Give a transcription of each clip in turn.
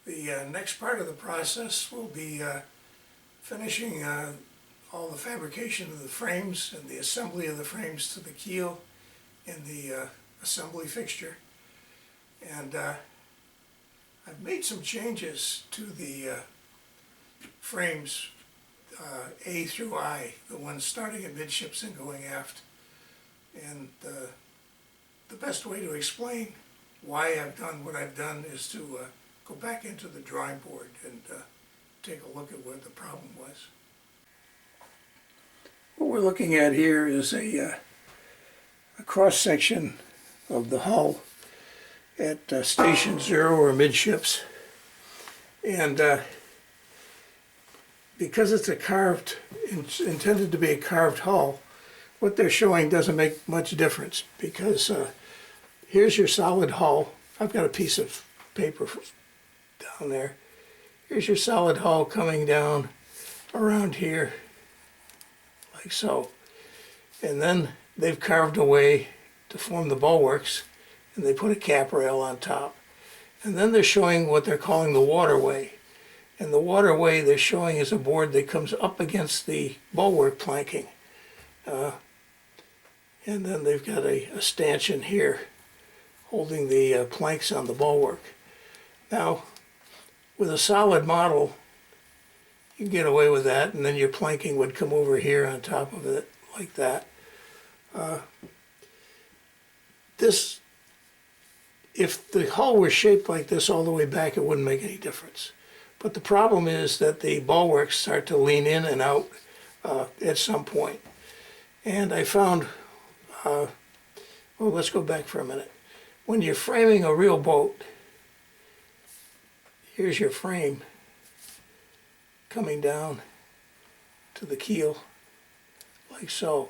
The next part of the process will be finishing all the fabrication of the frames and the assembly of the frames to the keel in the assembly fixture. And I've made some changes to the frames A through I, the ones starting at midships and going aft. And the best way to explain why I've done what I've done is to go back into the drawing board and take a look at where the problem was. What we're looking at here is a cross-section of the hull at station 0 or midships. And because it's a carved, it's intended to be a carved hull, what they're showing doesn't make much difference, because here's your solid hull. I've got a piece of paper down there. Here's your solid hull coming down around here, like so. And then they've carved away to form the bulwarks, and they put a cap rail on top. And then they're showing what they're calling the waterway. And the waterway they're showing is a board that comes up against the bulwark planking. And then they've got a stanchion here holding the planks on the bulwark. Now, with a solid model, you can get away with that, and then your planking would come over here on top of it, like that. If the hull were shaped like this all the way back, it wouldn't make any difference. But the problem is that the bulwarks start to lean in and out at some point. And I found, well, let's go back for a minute. When you're framing a real boat, here's your frame coming down to the keel, like so.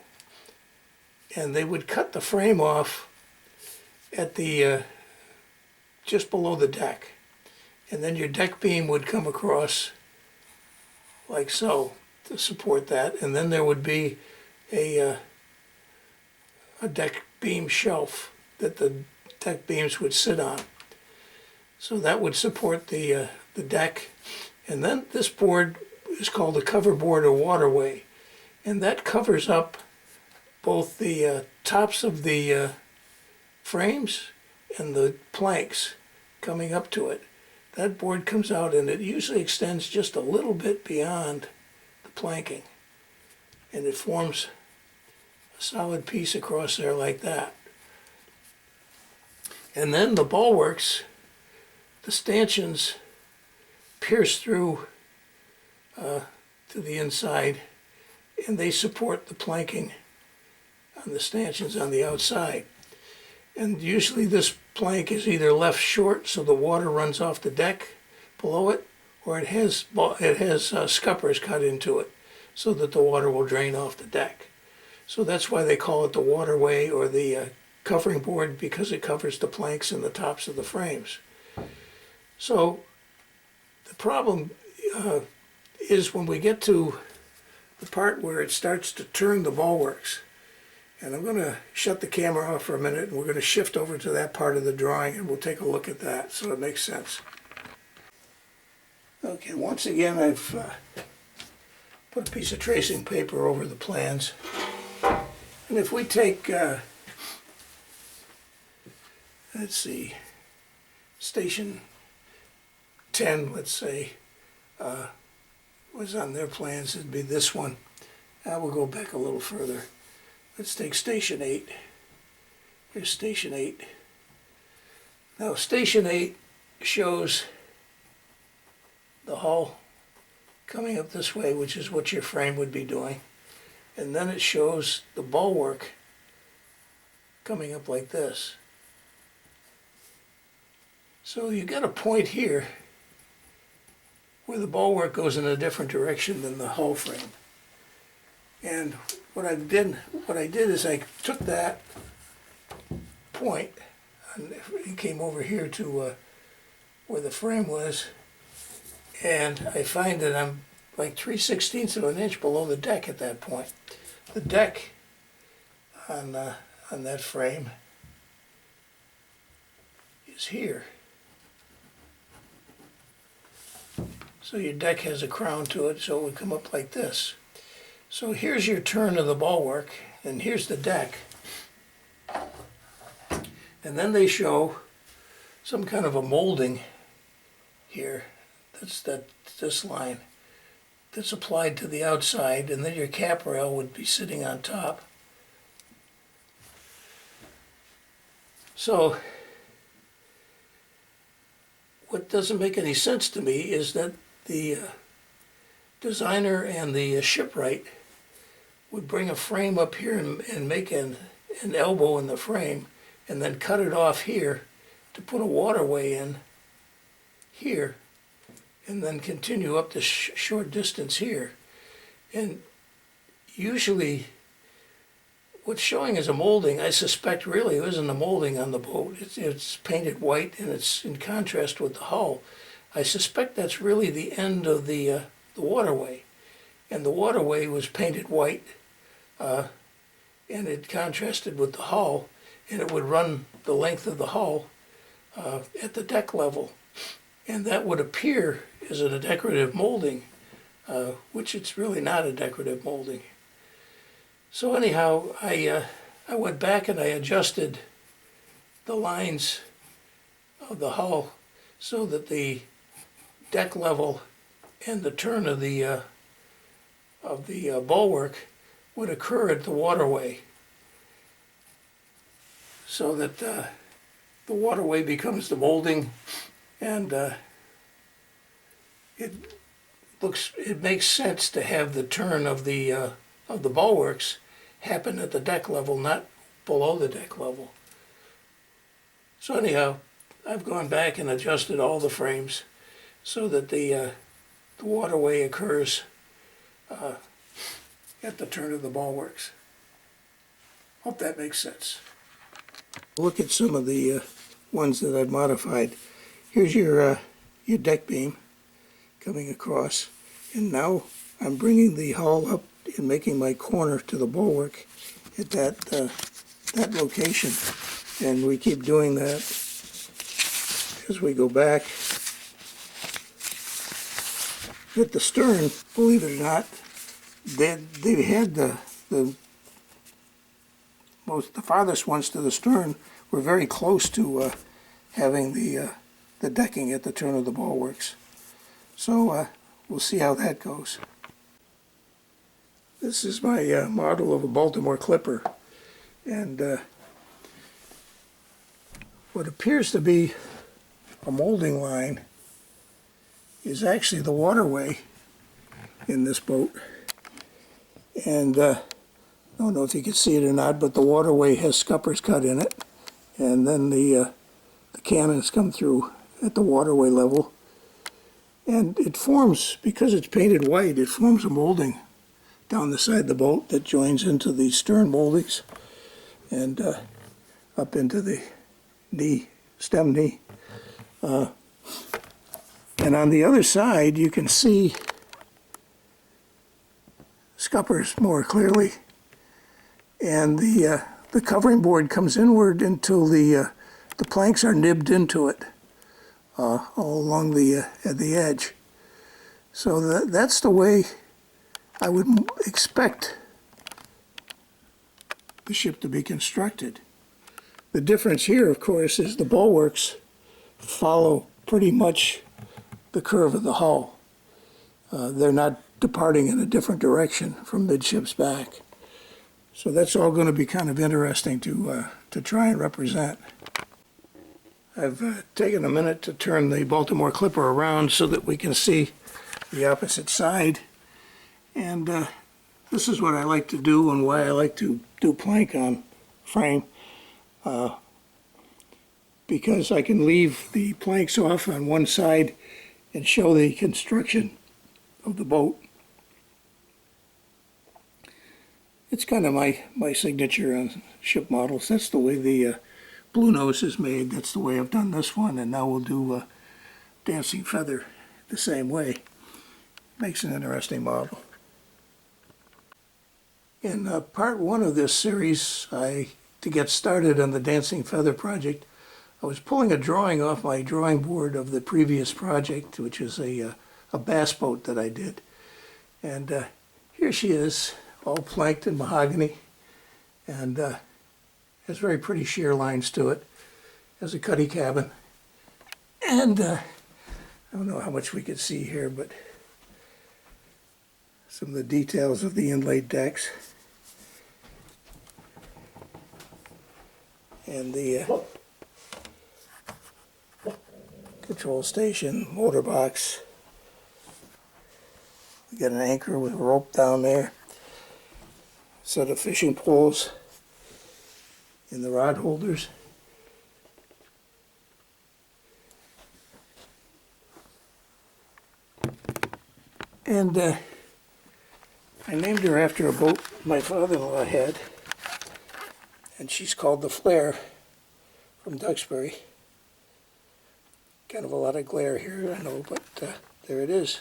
And they would cut the frame off at the just below the deck, and then your deck beam would come across like so to support that, and then there would be a deck beam shelf that the deck beams would sit on. So that would support the deck. And then this board is called a cover board or waterway, and that covers up both the tops of the frames and the planks coming up to it. That board comes out, and it usually extends just a little bit beyond the planking, and it forms a solid piece across there like that. And then the bulwarks, the stanchions, pierce through to the inside, and they support the planking on the stanchions on the outside. And usually this plank is either left short so the water runs off the deck below it, or it has scuppers cut into it so that the water will drain off the deck. So that's why they call it the waterway or the covering board, because it covers the planks and the tops of the frames. So the problem is when we get to the part where it starts to turn the bulwarks. And I'm going to shut the camera off for a minute, and we're going to shift over to that part of the drawing, and we'll take a look at that so it makes sense. Okay, once again I've put a piece of tracing paper over the plans. And if we take, let's see, station 10, let's say, was on their plans, it'd be this one. Now we'll go back a little further. Let's take station 8. Here's station 8. Now station 8 shows the hull coming up this way, which is what your frame would be doing. And then it shows the bulwark coming up like this. So you got a point here where the bulwark goes in a different direction than the hull frame. And what I did is I took that point and it came over here to where the frame was, and I find that I'm like 3/16 of an inch below the deck at that point. The deck on that frame is here. So your deck has a crown to it, so it would come up like this. So here's your turn of the bulwark, and here's the deck. And then they show some kind of a molding here. That's this line that's applied to the outside, and then your cap rail would be sitting on top. So what doesn't make any sense to me is that the designer and the shipwright would bring a frame up here and make an elbow in the frame and then cut it off here to put a waterway in here and then continue up the short distance here. And usually what's showing is a molding. I suspect really it isn't a molding on the boat. It's painted white and it's in contrast with the hull. I suspect that's really the end of the waterway. And the waterway was painted white and it contrasted with the hull, and it would run the length of the hull at the deck level. And that would appear as a decorative molding, which it's really not a decorative molding. So anyhow, I went back and I adjusted the lines of the hull so that the deck level and the turn of the bulwark would occur at the waterway, so that the waterway becomes the molding, and it makes sense to have the turn of the bulwarks happen at the deck level, not below the deck level. So anyhow, I've gone back and adjusted all the frames so that the waterway occurs at the turn of the bulwarks. Hope that makes sense. Look at some of the ones that I've modified. Here's your deck beam coming across, and now I'm bringing the hull up and making my corner to the bulwark at that location, and we keep doing that as we go back. At the stern, believe it or not, they had the farthest ones to the stern were very close to having the decking at the turn of the bulwarks. So we'll see how that goes. This is my model of a Baltimore clipper, and what appears to be a molding line is actually the waterway in this boat. And I don't know if you can see it or not, but the waterway has scuppers cut in it, and then the cannons come through at the waterway level, and it forms, because it's painted white, it forms a molding down the side of the boat that joins into the stern moldings and up into the stem knee. And on the other side, you can see scuppers more clearly, and the covering board comes inward until the planks are nibbed into it all along at the edge. So that's the way I would expect the ship to be constructed. The difference here, of course, is the bulwarks follow pretty much the curve of the hull. They're not departing in a different direction from midship's back. So that's all going to be kind of interesting to try and represent. I've taken a minute to turn the Baltimore clipper around so that we can see the opposite side. And this is what I like to do and why I like to do plank on frame. Because I can leave the planks off on one side and show the construction of the boat. It's kind of my signature on ship models. That's the way the Blue Nose is made. That's the way I've done this one, and now we'll do Dancing Feather the same way. Makes an interesting model. In part one of this series, to get started on the Dancing Feather project, I was pulling a drawing off my drawing board of the previous project, which is a a bass boat that I did. And here she is, all planked in mahogany, and has very pretty shear lines to it. Has a cuddy cabin. And I don't know how much we could see here, but some of the details of the inlaid decks. And the control station, motor box. We got an anchor with a rope down there. Set of fishing poles in the rod holders. And I named her after a boat my father-in-law had, and she's called the Flare from Duxbury. Kind of a lot of glare here, I know, but there it is.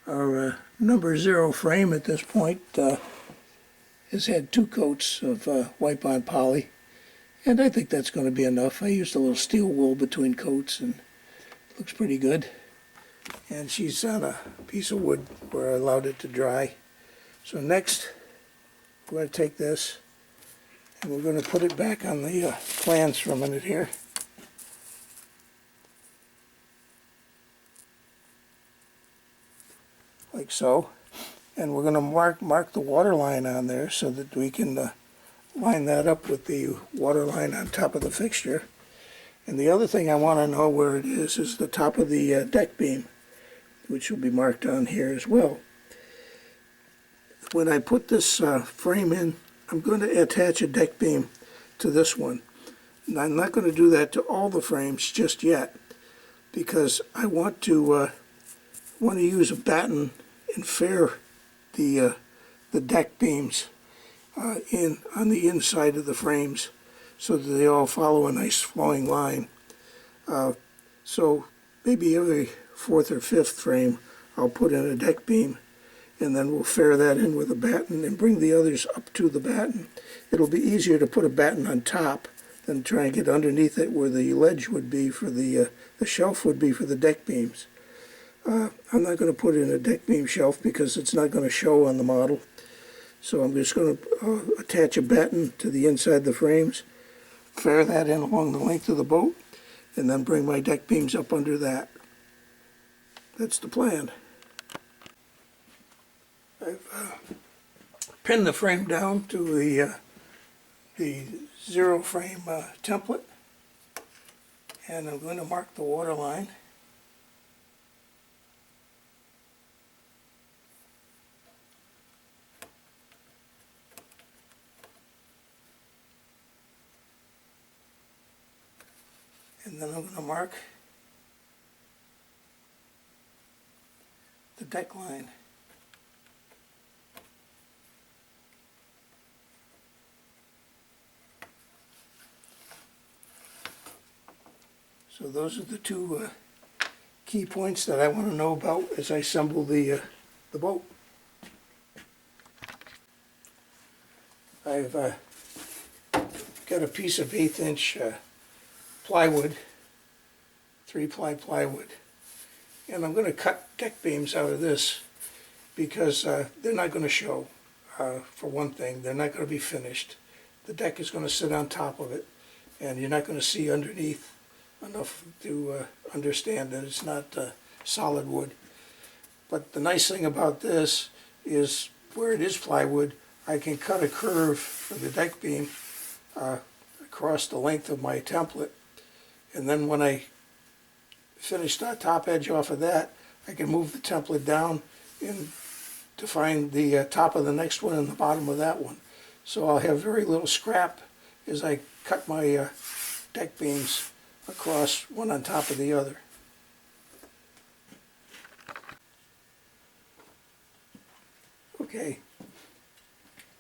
Our number 0 frame at this point has had 2 coats of wipe-on poly, and I think that's going to be enough. I used a little steel wool between coats, and it looks pretty good. And she's on a piece of wood where I allowed it to dry. So next, we're going to take this and we're going to put it back on the plans for a minute here. Like so. And we're going to mark the water line on there so that we can line that up with the water line on top of the fixture. And the other thing I want to know where it is the top of the deck beam, which will be marked on here as well. When I put this frame in, I'm going to attach a deck beam to this one. And I'm not going to do that to all the frames just yet, because I want to use a batten and fair the deck beams on the inside of the frames so that they all follow a nice flowing line. So maybe every 4th or 5th frame I'll put in a deck beam, and then we'll fair that in with a batten and bring the others up to the batten. It'll be easier to put a batten on top than try and get underneath it where the ledge would be for the shelf would be for the deck beams. I'm not going to put in a deck beam shelf because it's not going to show on the model. So I'm just going to attach a batten to the inside of the frames, fair that in along the length of the boat, and then bring my deck beams up under that. That's the plan. I've pinned the frame down to the 0 frame template, and I'm going to mark the water line. And then I'm going to mark the deck line. So those are the 2 key points that I want to know about as I assemble the boat. I've got a piece of 1/8 inch plywood, 3-ply plywood, and I'm going to cut deck beams out of this because they're not going to show. For one thing, they're not going to be finished. The deck is going to sit on top of it, and you're not going to see underneath enough to understand that it's not solid wood. But the nice thing about this is where it is plywood, I can cut a curve for the deck beam across the length of my template, and then when I finish the top edge off of that, I can move the template down and define the top of the next one and the bottom of that one. So I'll have very little scrap as I cut my deck beams across one on top of the other. Okay,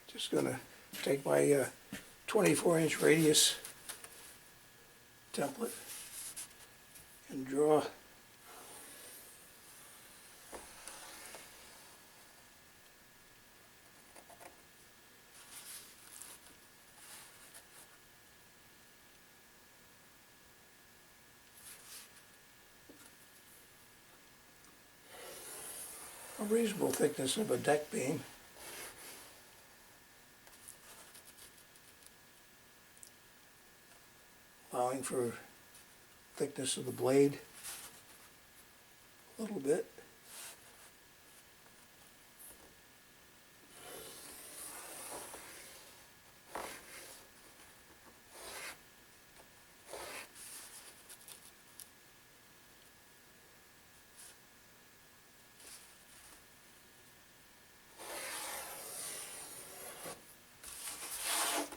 just going to take my 24-inch radius template and draw a reasonable thickness of a deck beam. Allowing for thickness of the blade a little bit.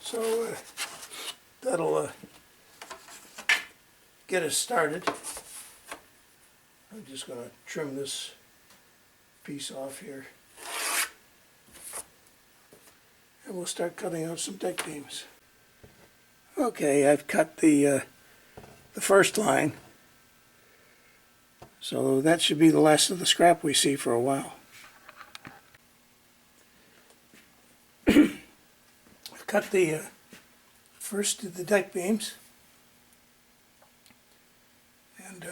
So that'll get us started. I'm just going to trim this piece off here. And we'll start cutting out some deck beams. Okay, I've cut the first line. So that should be the last of the scrap we see for a while. I've cut the first of the deck beams. And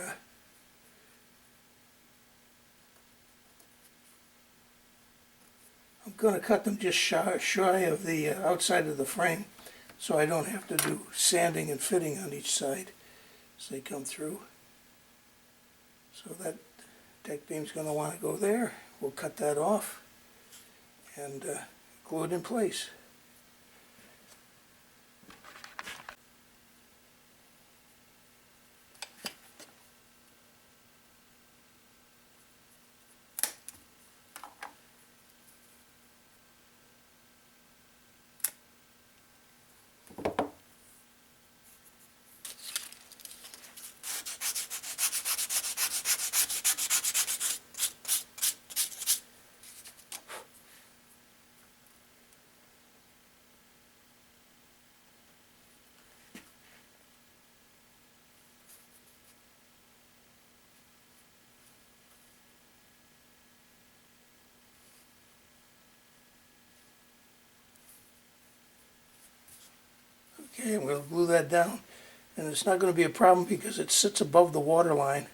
I'm going to cut them just shy of the outside of the frame so I don't have to do sanding and fitting on each side as they come through. So that deck beam's going to want to go there. We'll cut that off and glue it in place. Okay, we'll glue that down, and it's not going to be a problem because it sits above the water line,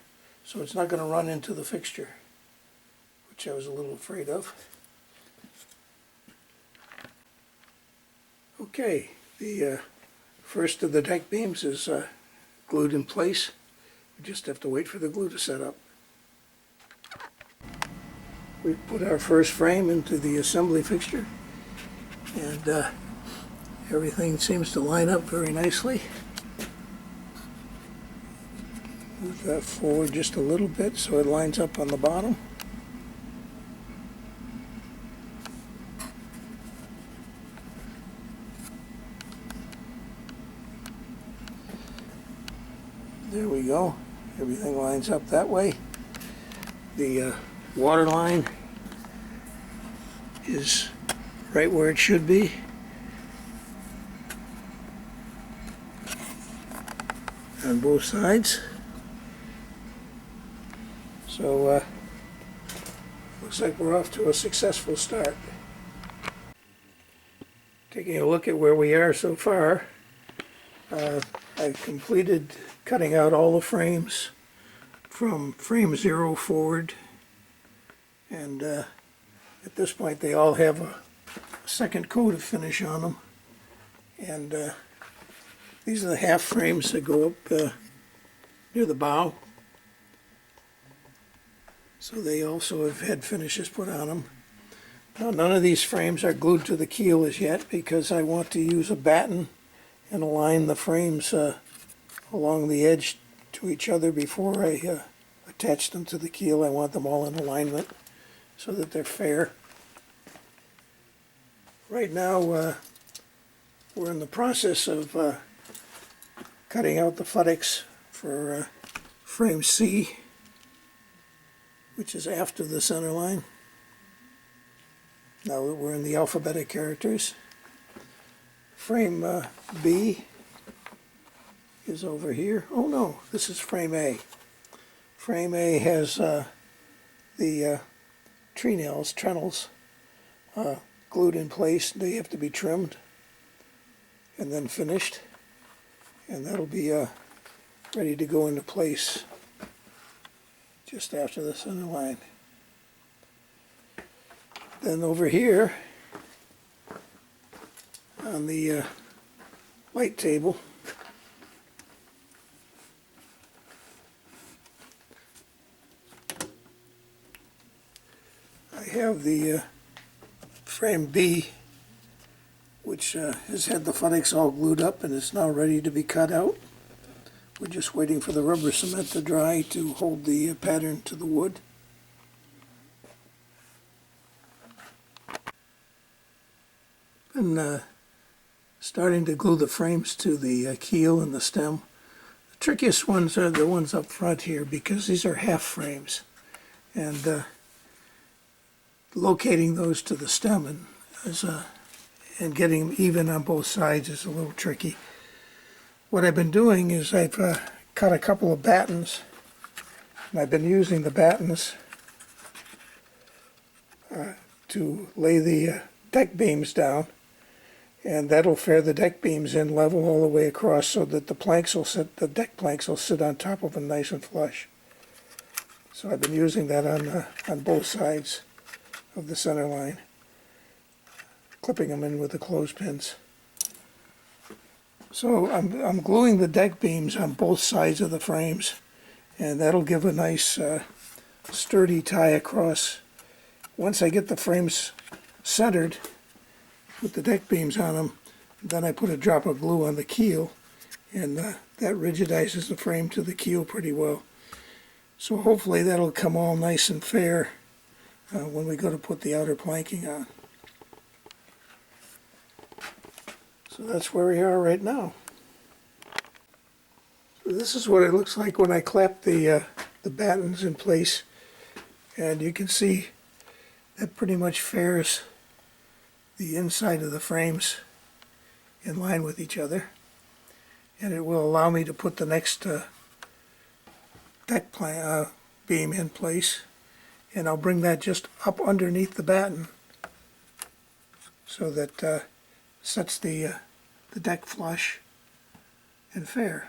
so it's not going to run into the fixture, which I was a little afraid of. Okay, the first of the deck beams is glued in place. We just have to wait for the glue to set up. We've put our first frame into the assembly fixture, and everything seems to line up very nicely. Move that forward just a little bit so it lines up on the bottom. There we go. Everything lines up that way. The water line is right where it should be. On both sides. So looks like we're off to a successful start. Taking a look at where we are so far, I've completed cutting out all the frames from frame 0 forward, and at this point they all have a second coat of finish on them, and these are the half frames that go up near the bow. So they also have had finishes put on them. Now, none of these frames are glued to the keel as yet because I want to use a batten and align the frames along the edge to each other before I attach them to the keel. I want them all in alignment so that they're fair. Right now we're in the process of cutting out the futtocks for frame C, which is after the center line. Now that we're in the alphabetic characters. Frame B is over here. Oh no, this is frame A. Frame A has the trenails glued in place. They have to be trimmed and then finished, and that'll be ready to go into place just after the center line. Then over here on the light table, I have the frame B, which has had the footings all glued up and is now ready to be cut out. We're just waiting for the rubber cement to dry to hold the pattern to the wood. And starting to glue the frames to the keel and the stem. The trickiest ones are the ones up front here because these are half frames, and locating those to the stem and getting them even on both sides is a little tricky. What I've been doing is I've cut a couple of battens, and I've been using the battens to lay the deck beams down, and that'll fair the deck beams in level all the way across so that the deck planks will sit on top of them nice and flush. So I've been using that on both sides of the center line, clipping them in with the clothespins. So I'm gluing the deck beams on both sides of the frames, and that'll give a nice sturdy tie across. Once I get the frames centered with the deck beams on them, then I put a drop of glue on the keel, and that rigidizes the frame to the keel pretty well. So hopefully that'll come all nice and fair when we go to put the outer planking on. So that's where we are right now. So this is what it looks like when I clap the battens in place, and you can see that pretty much fairs the inside of the frames in line with each other, and it will allow me to put the next deck beam in place, and I'll bring that just up underneath the batten so that sets the deck flush and fair.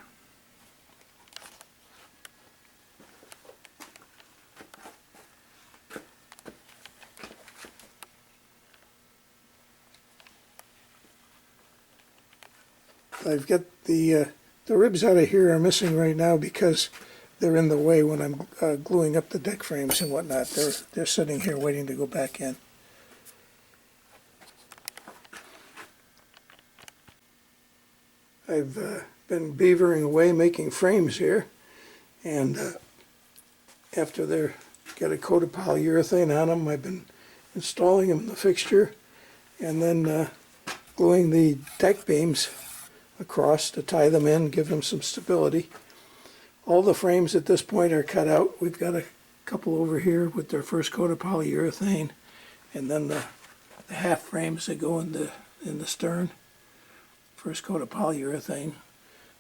I've got the ribs out of here are missing right now because they're in the way when I'm gluing up the deck frames and whatnot. They're sitting here waiting to go back in. I've been beavering away making frames here, and after they're got a coat of polyurethane on them, I've been installing them in the fixture and then gluing the deck beams across to tie them in, give them some stability. All the frames at this point are cut out. We've got a couple over here with their first coat of polyurethane, and then the half frames that go in the stern, first coat of polyurethane.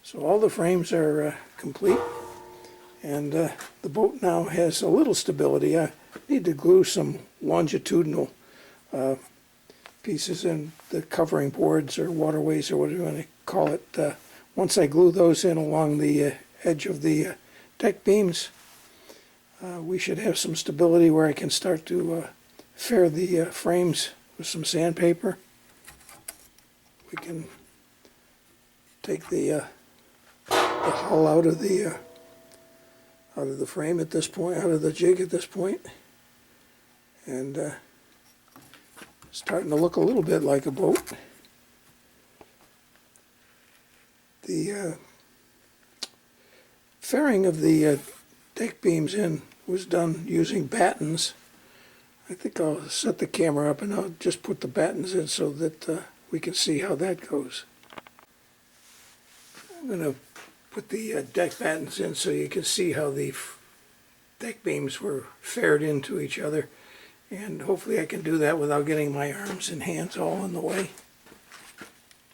So all the frames are complete, and the boat now has a little stability. I need to glue some longitudinal pieces in the covering boards or waterways or whatever you want to call it. Once I glue those in along the edge of the deck beams, we should have some stability where I can start to fair the frames with some sandpaper. We can take the hull out of the frame at this point, out of the jig at this point, and starting to look a little bit like a boat. The fairing of the deck beams in was done using battens. I think I'll set the camera up and I'll just put the battens in so that we can see how that goes. I'm going to put the deck battens in so you can see how the deck beams were faired into each other, and hopefully I can do that without getting my arms and hands all in the way.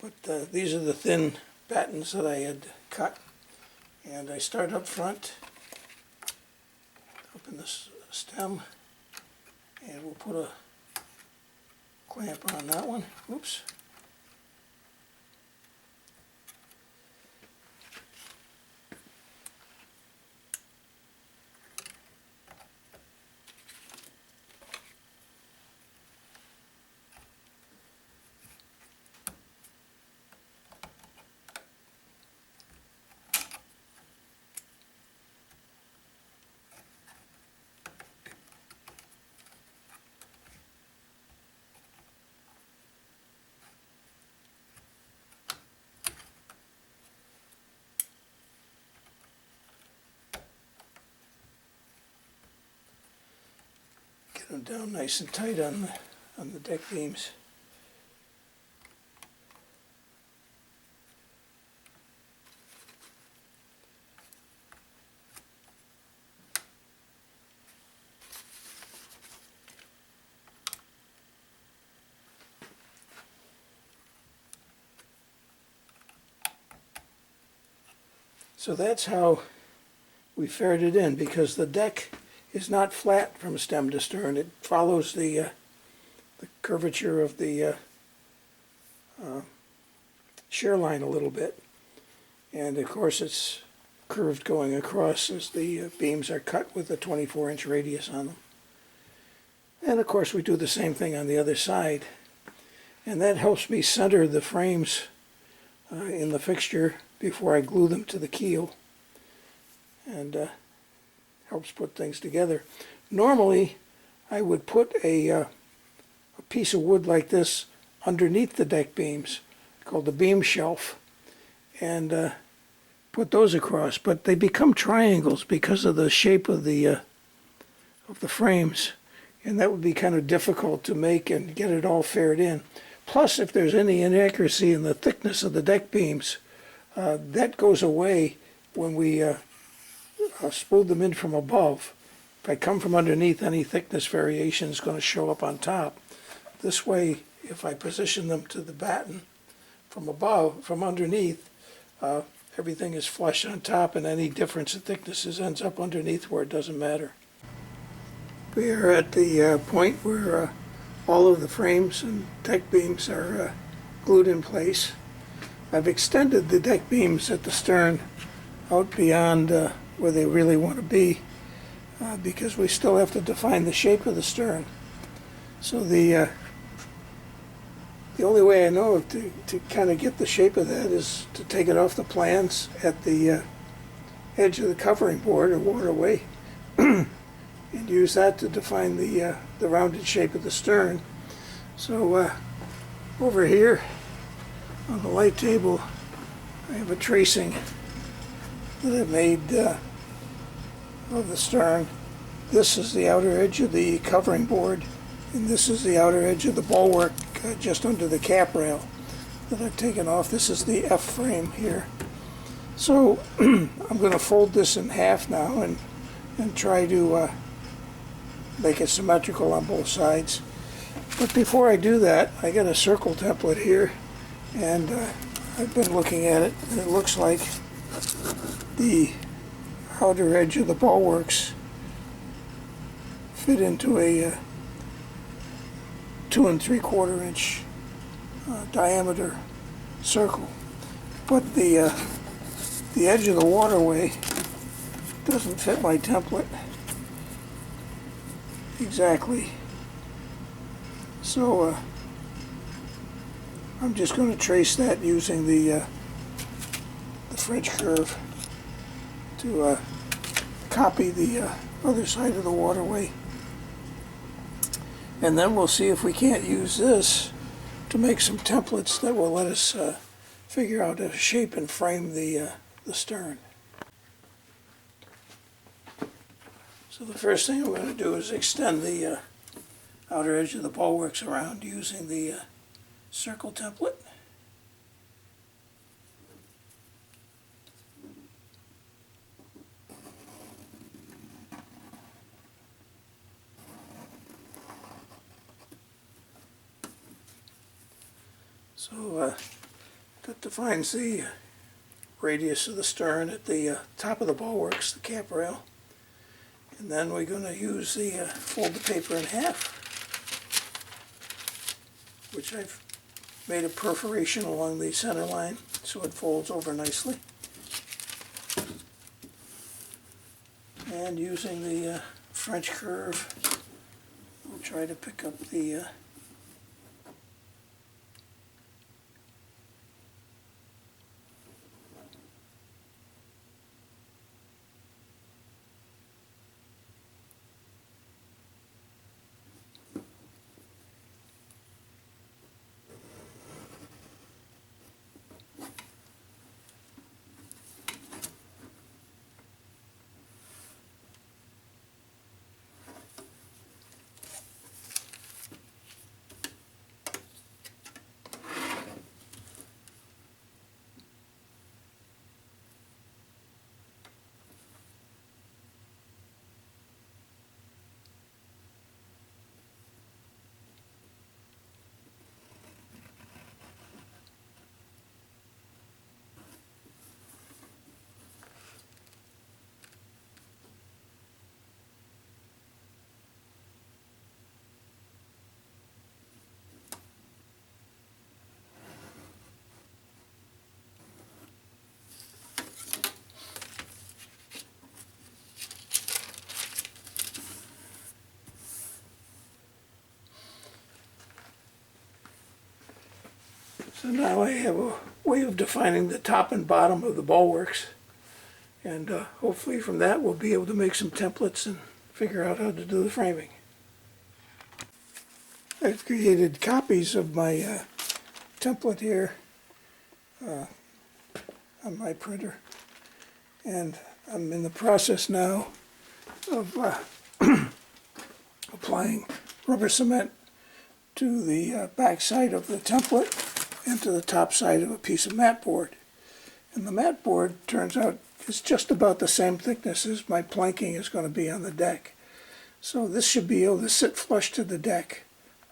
But these are the thin battens that I had cut, and I start up front, up in the stem, and we'll put a clamp on that one. Oops. them down nice and tight on the deck beams. So that's how we ferret it in, because the deck is not flat from stem to stern. It follows the curvature of the shear line a little bit. And of course it's curved going across as the beams are cut with a 24-inch radius on them. And of course we do the same thing on the other side. And that helps me center the frames in the fixture before I glue them to the keel, and helps put things together. Normally I would put a piece of wood like this underneath the deck beams, called the beam shelf, and put those across, but they become triangles because of the shape of the frames, and that would be kind of difficult to make and get it all ferreted in. Plus, if there's any inaccuracy in the thickness of the deck beams, that goes away when we spool them in from above. If I come from underneath, any thickness variation is going to show up on top. This way, if I position them to the batten from above, from underneath, everything is flush on top, and any difference in thicknesses ends up underneath where it doesn't matter. We are at the point where all of the frames and deck beams are glued in place. I've extended the deck beams at the stern out beyond where they really want to be, because we still have to define the shape of the stern. So the only way I know to kind of get the shape of that is to take it off the plans at the edge of the covering board or waterway and use that to define the rounded shape of the stern. So over here on the light table, I have a tracing that I made of the stern. This is the outer edge of the covering board, and this is the outer edge of the bulwark just under the cap rail that I've taken off. This is the F frame here. So I'm going to fold this in half now and try to make it symmetrical on both sides. But before I do that, I got a circle template here, and I've been looking at it, and it looks like the outer edge of the bulwarks fit into a 2 3/4 inch diameter circle. But the edge of the waterway doesn't fit my template exactly. So I'm just going to trace that using the French curve to copy the other side of the waterway. And then we'll see if we can't use this to make some templates that will let us figure out how to shape and frame the stern. So the first thing I'm going to do is extend the outer edge of the bulwarks around using the circle template. So that defines the radius of the stern at the top of the bulwarks, the cap rail. And then we're going to use the fold the paper in half, which I've made a perforation along the center line so it folds over nicely. And using the French curve, we'll try to pick up the So now I have a way of defining the top and bottom of the bulwarks, and hopefully from that we'll be able to make some templates and figure out how to do the framing. I've created copies of my template here on my printer, and I'm in the process now of applying rubber cement to the back side of the template and to the top side of a piece of mat board. And the mat board, turns out, is just about the same thickness as my planking is going to be on the deck. So this should be able to sit flush to the deck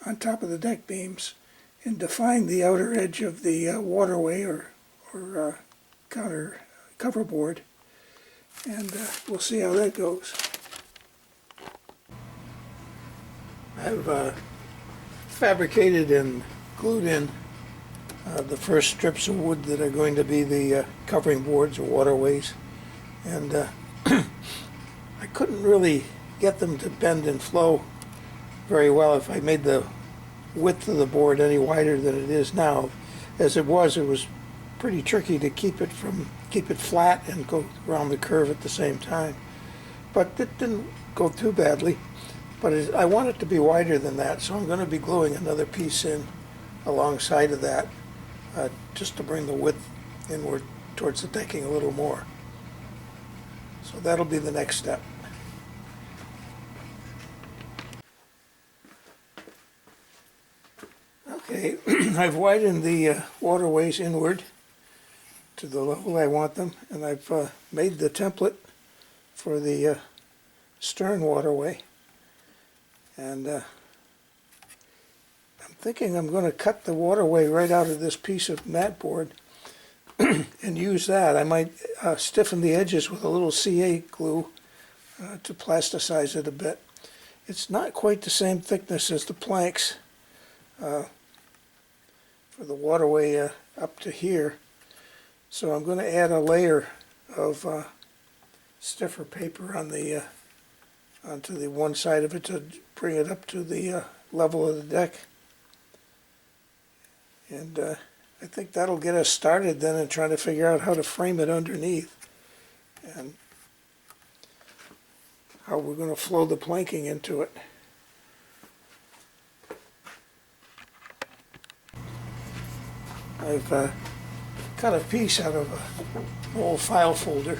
on top of the deck beams and define the outer edge of the waterway or cover board. And we'll see how that goes. I've fabricated and glued in the first strips of wood that are going to be the covering boards or waterways, and I couldn't really get them to bend and flow very well if I made the width of the board any wider than it is now. As it was pretty tricky to keep it flat and go around the curve at the same time. But it didn't go too badly. But I want it to be wider than that, so I'm going to be gluing another piece in alongside of that, just to bring the width inward towards the decking a little more. So that'll be the next step. Okay, I've widened the waterways inward to the level I want them, and I've made the template for the stern waterway. And I'm thinking I'm going to cut the waterway right out of this piece of mat board and use that. I might stiffen the edges with a little CA glue to plasticize it a bit. It's not quite the same thickness as the planks for the waterway up to here. So I'm going to add a layer of stiffer paper on the onto the one side of it to bring it up to the level of the deck. And I think that'll get us started then in trying to figure out how to frame it underneath and how we're going to flow the planking into it. I've cut a piece out of an old file folder,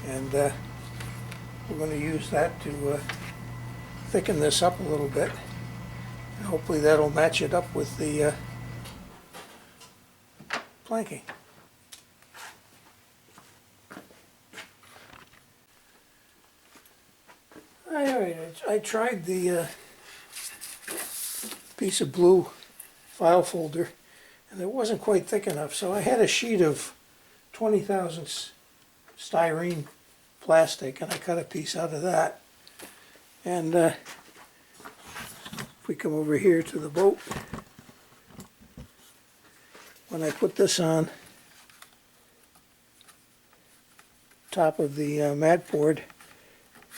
and we're going to use that to thicken this up a little bit, and hopefully that'll match it up with the planking. I tried the piece of blue file folder, and it wasn't quite thick enough, so I had a sheet of 20 thousandths styrene plastic, and I cut a piece out of that. And if we come over here to the boat, when I put this on top of the mat board,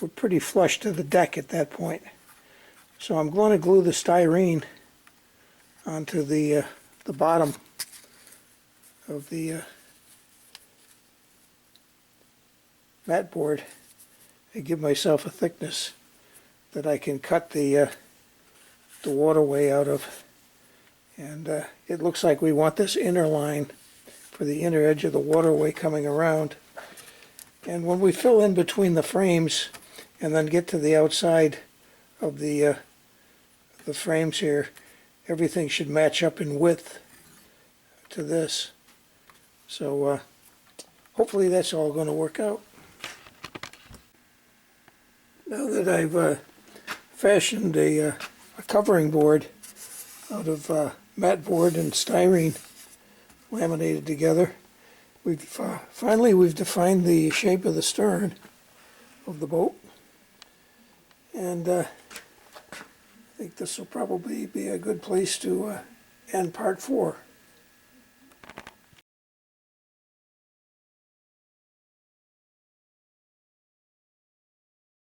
we're pretty flush to the deck at that point. So I'm going to glue the styrene onto the bottom of the mat board and give myself a thickness that I can cut the waterway out of. And it looks like we want this inner line for the inner edge of the waterway coming around. And when we fill in between the frames and then get to the outside of the frames here, everything should match up in width to this. So hopefully that's all going to work out. Now that I've fashioned a covering board out of mat board and styrene laminated together, finally we've defined the shape of the stern of the boat, and I think this will probably be a good place to end part 4.